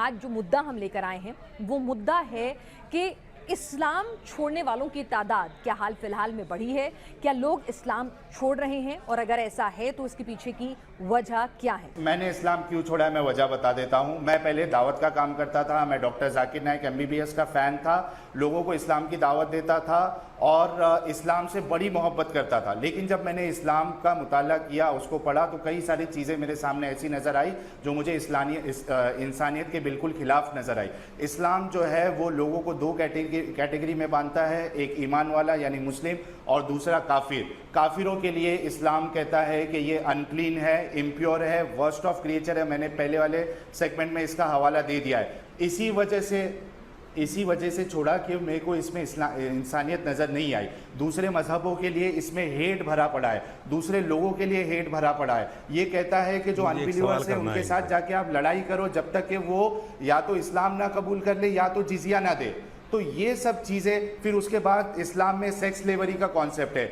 آج جو مدعا ہم لے کر آئے ہیں وہ مدعا ہے کہ اسلام چھوڑنے والوں کی تعداد کیا حال فی الحال میں بڑھی ہے؟ کیا لوگ اسلام چھوڑ رہے ہیں؟ اور اگر ایسا ہے تو اس کے پیچھے کی وجہ کیا ہے؟ میں نے اسلام کیوں چھوڑا ہے میں وجہ بتا دیتا ہوں. میں پہلے دعوت کا کام کرتا تھا. میں ڈاکٹر ذاکر نائک MBBS کا فین تھا. لوگوں کو اسلام کی دعوت دیتا تھا اور اسلام سے بڑی محبت کرتا تھا. لیکن جب میں نے اسلام کا مطالعہ کیا, اس کو پڑھا, تو کئی ساری چیزیں میرے سامنے ایسی نظر آئی جو مجھے انسانیت کے بالکل خلاف نظر آئی. اسلام جو ہے وہ لوگوں کو دو کیٹیگری میں باندھتا ہے, ایک ایمان والا یعنی مسلم اور دوسرا کافر. کافروں کے لیے اسلام کہتا ہے کہ یہ انکلین ہے, امپیور ہے, ورسٹ آف کریچر ہے. میں نے پہلے والے سیگمنٹ میں اس کا حوالہ دے دیا ہے. اسی وجہ سے چھوڑا کہ میرے کو اس میں انسانیت نظر نہیں آئی. دوسرے مذہبوں کے لیے اس میں ہیٹ بھرا پڑا ہے, دوسرے لوگوں کے لیے ہیٹ بھرا پڑا ہے. یہ کہتا ہے کہ جو انبیلیورز ہیں ان کے ساتھ جا کے آپ لڑائی کرو جب تک کہ وہ یا تو اسلام نہ قبول کر لے یا تو جزیہ نہ دے. تو یہ سب چیزیں, پھر اس کے بعد اسلام میں سیکس لیوری کا کانسیپٹ ہے.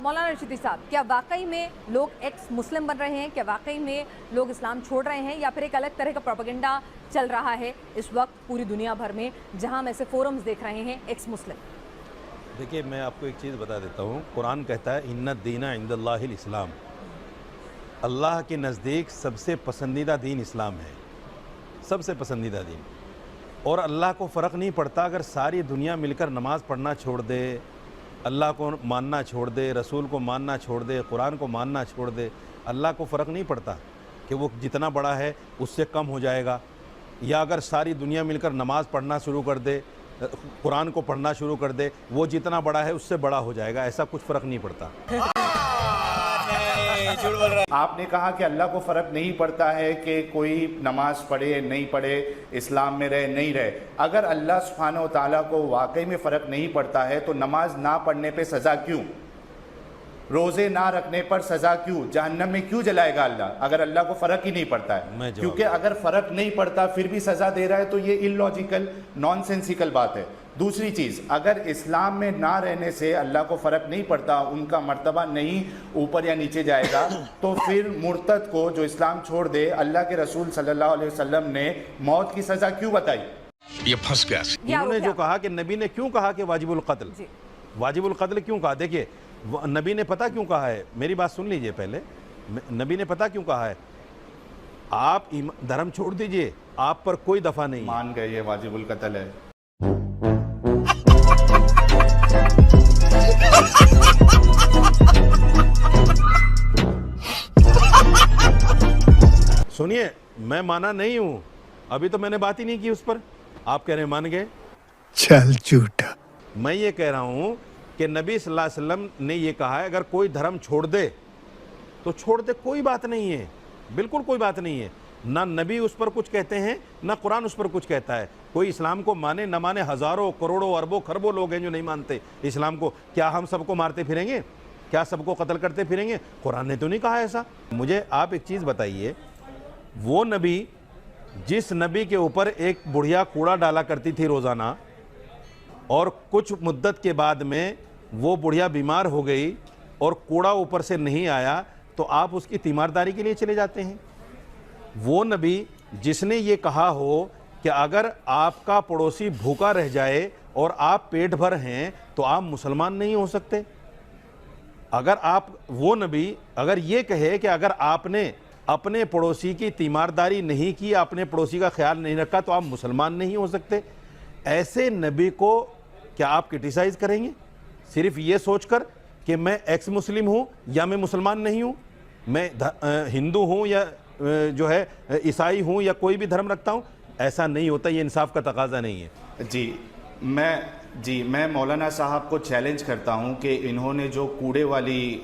مولانا رشیدی صاحب, کیا واقعی میں لوگ ایکس مسلم بن رہے ہیں؟ کیا واقعی میں لوگ اسلام چھوڑ رہے ہیں, یا پھر ایک الگ طرح کا پروپیگنڈا چل رہا ہے اس وقت پوری دنیا بھر میں, جہاں ہم ایسے فورمز دیکھ رہے ہیں ایکس مسلم؟ دیکھیے, میں آپ کو ایک چیز بتا دیتا ہوں. قرآن کہتا ہے ان الدین عند اللہ الاسلام. اللہ کے نزدیک سب سے پسندیدہ دین اسلام ہے, سب سے پسندیدہ دین. اور اللہ کو فرق نہیں پڑتا اگر ساری دنیا مل کر نماز پڑھنا چھوڑ دے, اللہ کو ماننا چھوڑ دے, رسول کو ماننا چھوڑ دے, قرآن کو ماننا چھوڑ دے. اللہ کو فرق نہیں پڑتا کہ وہ جتنا بڑا ہے اس سے کم ہو جائے گا, یا اگر ساری دنیا مل کر نماز پڑھنا شروع کر دے, قرآن کو پڑھنا شروع کر دے, وہ جتنا بڑا ہے اس سے بڑا ہو جائے گا. ایسا کچھ فرق نہیں پڑتا. آپ نے کہا کہ اللہ کو فرق نہیں پڑتا ہے کہ کوئی نماز پڑھے نہیں پڑھے, اسلام میں رہے نہیں رہے. اگر اللہ سبحانہ و تعالیٰ کو واقعی میں فرق نہیں پڑتا ہے تو نماز نہ پڑھنے پہ سزا کیوں, روزے نہ رکھنے پر سزا کیوں, جہنم میں کیوں جلائے گا اللہ اگر اللہ کو فرق ہی نہیں پڑتا ہے؟ کیونکہ اگر فرق نہیں پڑتا پھر بھی سزا دے رہا ہے تو یہ illogical, نان-سینسیکل بات ہے. دوسری چیز, اگر اسلام میں نہ رہنے سے اللہ کو فرق نہیں پڑتا, ان کا مرتبہ نہیں اوپر یا نیچے جائے گا, تو پھر مرتد کو جو اسلام چھوڑ دے, اللہ کے رسول صلی اللہ علیہ وسلم نے موت کی سزا کیوں بتائی؟ یہ پھنس گیا. انہوں نے جو کہا کہ نبی نے کیوں کہا کہ واجب القتل, واجب القتل کیوں کہا؟ دیکھیے, نبی نے پتہ کیوں کہا ہے, میری بات سن لیجئے پہلے. نبی نے پتہ کیوں کہا ہے, آپ دھرم چھوڑ دیجئے, آپ پر کوئی دفع نہیں. مان گئے یہ واجب القتل ہے. سنیے, میں مانا نہیں ہوں, ابھی تو میں نے بات ہی نہیں کی اس پر. آپ کہہ رہے ہیں مان گئے, چل جھوٹا. میں یہ کہہ رہا ہوں کہ نبی صلی اللہ علیہ وسلم نے یہ کہا ہے اگر کوئی دھرم چھوڑ دے تو چھوڑ دے, کوئی بات نہیں ہے, بالکل کوئی بات نہیں ہے. نہ نبی اس پر کچھ کہتے ہیں نہ قرآن اس پر کچھ کہتا ہے. کوئی اسلام کو مانے نہ مانے, ہزاروں کروڑوں اربوں خربوں لوگ ہیں جو نہیں مانتے اسلام کو. کیا ہم سب کو مارتے پھریں گے؟ کیا سب کو قتل کرتے پھریں گے؟ قرآن نے تو نہیں کہا ایسا. مجھے آپ ایک چیز بتائیے, وہ نبی جس نبی کے اوپر ایک بڑھیا کوڑا ڈالا کرتی تھی روزانہ, اور کچھ مدت کے بعد میں وہ بڑھیا بیمار ہو گئی اور کوڑا اوپر سے نہیں آیا, تو آپ اس کی تیمارداری کے لیے چلے جاتے ہیں. وہ نبی جس نے یہ کہا ہو کہ اگر آپ کا پڑوسی بھوکا رہ جائے اور آپ پیٹ بھر ہیں تو آپ مسلمان نہیں ہو سکتے. اگر آپ, وہ نبی اگر یہ کہے کہ اگر آپ نے اپنے پڑوسی کی تیمارداری نہیں کی, اپنے پڑوسی کا خیال نہیں رکھا, تو آپ مسلمان نہیں ہو سکتے. ایسے نبی کو کیا آپ کرٹیسائز کریں گے صرف یہ سوچ کر کہ میں ایکس مسلم ہوں یا میں مسلمان نہیں ہوں, میں ہندو ہوں یا جو ہے عیسائی ہوں یا کوئی بھی دھرم رکھتا ہوں؟ ایسا نہیں ہوتا, یہ انصاف کا تقاضا نہیں ہے. میں مولانا صاحب کو چیلنج کرتا ہوں کہ انہوں نے جو کوڑے والی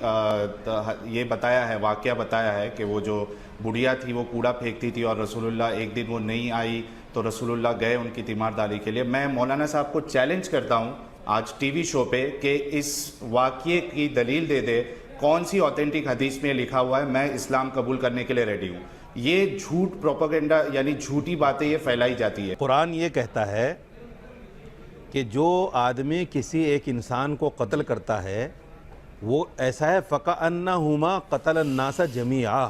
یہ بتایا ہے, واقعہ بتایا ہے کہ وہ جو بڑھیا تھی وہ کوڑا پھینکتی تھی اور رسول اللہ ایک دن وہ نہیں آئی تو رسول اللہ گئے ان کی تیمارداری کے لیے. میں مولانا صاحب کو چیلنج کرتا ہوں آج ٹی وی شو پہ کہ اس واقعے کی دلیل دے دے, کون سی آتھینٹک حدیث میں لکھا ہوا ہے میں اسلام قبول کرنے کے لیے ریڈی ہوں. یہ جھوٹ پروپیگنڈا یعنی جھوٹی باتیں یہ پھیلائی جاتی ہے. قرآن یہ کہتا ہے کہ جو آدمی کسی ایک انسان کو قتل کرتا ہے وہ ایسا ہے فَكَأَنَّهُمَا قَتَلَ النَّاسَ جَمِيعًا,